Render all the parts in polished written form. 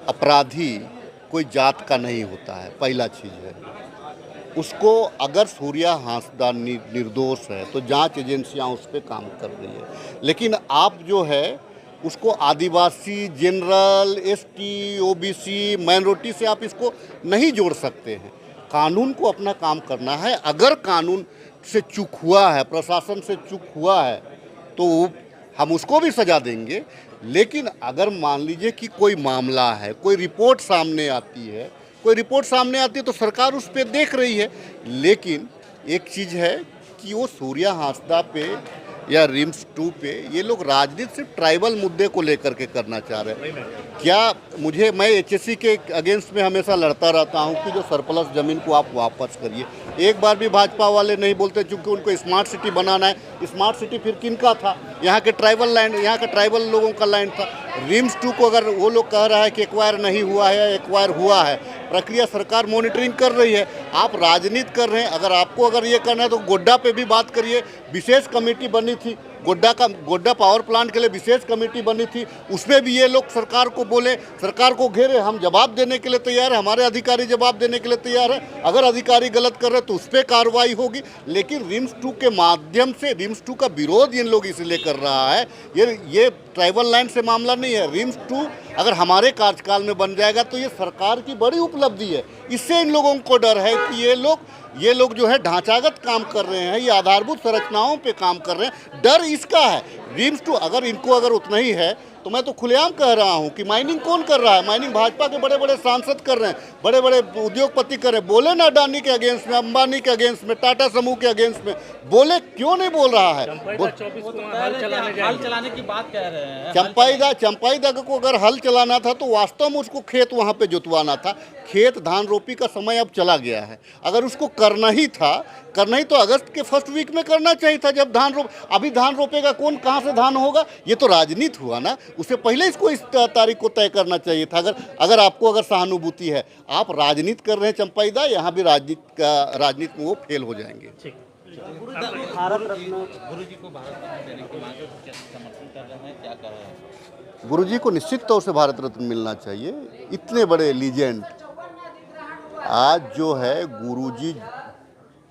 अपराधी कोई जात का नहीं होता है, पहला चीज़ है। उसको अगर सूर्या हांसदा निर्दोष है तो जांच एजेंसियां उस पर काम कर रही है, लेकिन आप जो है उसको आदिवासी, जनरल, एसटी, ओबीसी, माइनॉरिटी से आप इसको नहीं जोड़ सकते हैं। कानून को अपना काम करना है। अगर कानून से चूक हुआ है, प्रशासन से चूक हुआ है, तो हम उसको भी सजा देंगे। लेकिन अगर मान लीजिए कि कोई मामला है, कोई रिपोर्ट सामने आती है, तो सरकार उस पर देख रही है। लेकिन एक चीज़ है कि वो सूर्या हांसदा पे या रिम्स 2 पे ये लोग राजनीति सिर्फ ट्राइबल मुद्दे को लेकर के करना चाह रहे हैं। क्या मैं एचएससी के अगेंस्ट में हमेशा लड़ता रहता हूं कि जो सरप्लस ज़मीन को आप वापस करिए। एक बार भी भाजपा वाले नहीं बोलते, चूँकि उनको स्मार्ट सिटी बनाना है। स्मार्ट सिटी फिर किनका था? यहाँ के ट्राइबल लैंड, यहाँ के ट्राइबल लोगों का लैंड था। रिम्स 2 को अगर वो लोग कह रहा है कि एक्वायर नहीं हुआ है या एक्वायर हुआ है, प्रक्रिया सरकार मॉनिटरिंग कर रही है। आप राजनीति कर रहे हैं। अगर ये करना है तो गोड्डा पे भी बात करिए। विशेष कमेटी बनी थी, गोड्डा पावर प्लांट के लिए विशेष कमेटी बनी थी, उसमें भी ये लोग सरकार को बोले, सरकार को घेरे। हम जवाब देने के लिए तैयार है, हमारे अधिकारी जवाब देने के लिए तैयार है। अगर अधिकारी गलत कर रहे तो उस पर कार्रवाई होगी। लेकिन रिम्स 2 के माध्यम से, रिम्स 2 का विरोध इन लोग इसलिए कर रहा है, ये ट्राइबल लैंड से मामला नहीं है। रिम्स 2 अगर हमारे कार्यकाल में बन जाएगा तो ये सरकार की बड़ी उपलब्धि है। इससे इन लोगों को डर है कि ये लोग जो है ढांचागत काम कर रहे हैं, ये आधारभूत संरचनाओं पे काम कर रहे हैं। डर इसका है। रिम्स 2 अगर उतना ही है तो मैं तो खुलेआम कह रहा हूं कि माइनिंग कौन कर रहा है? माइनिंग भाजपा के बड़े बड़े सांसद कर रहे हैं, बड़े बड़े उद्योगपति कर रहे हैं। बोले ना अडानी के अगेंस्ट में, अंबानी के अगेंस्ट में, टाटा समूह के अगेंस्ट में बोले, क्यों नहीं बोल रहा है? हल चलाने की बात कह रहे हैं। चंपाईदा को अगर हल चलाना था तो वास्तव में उसको खेत वहाँ पे जुतवाना था। खेत धान रोपी का समय अब चला गया है। अगर उसको करना ही तो अगस्त के फर्स्ट वीक में करना चाहिए था, जब अभी धान रोपेगा कौन, कहाँ से धान होगा? ये तो राजनीति हुआ ना। उससे पहले इसको इस तारीख को तय करना चाहिए था। अगर आपको सहानुभूति है, आप राजनीति कर रहे हैं चंपाईदा, यहाँ भी राजनीति में वो फेल हो जाएंगे। भारत रत्न गुरुजी को भारत रत्न देने की मांग को समर्थन कर रहे हैं, क्या कह रहे हैं? गुरुजी को निश्चित तौर से भारत रत्न मिलना चाहिए। इतने बड़े लीजेंड आज जो है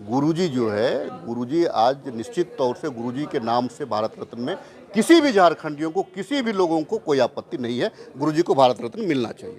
गुरुजी आज निश्चित तौर से गुरुजी के नाम से भारत रत्न में किसी भी झारखंडियों को, किसी भी लोगों को कोई आपत्ति नहीं है। गुरुजी को भारत रत्न मिलना चाहिए।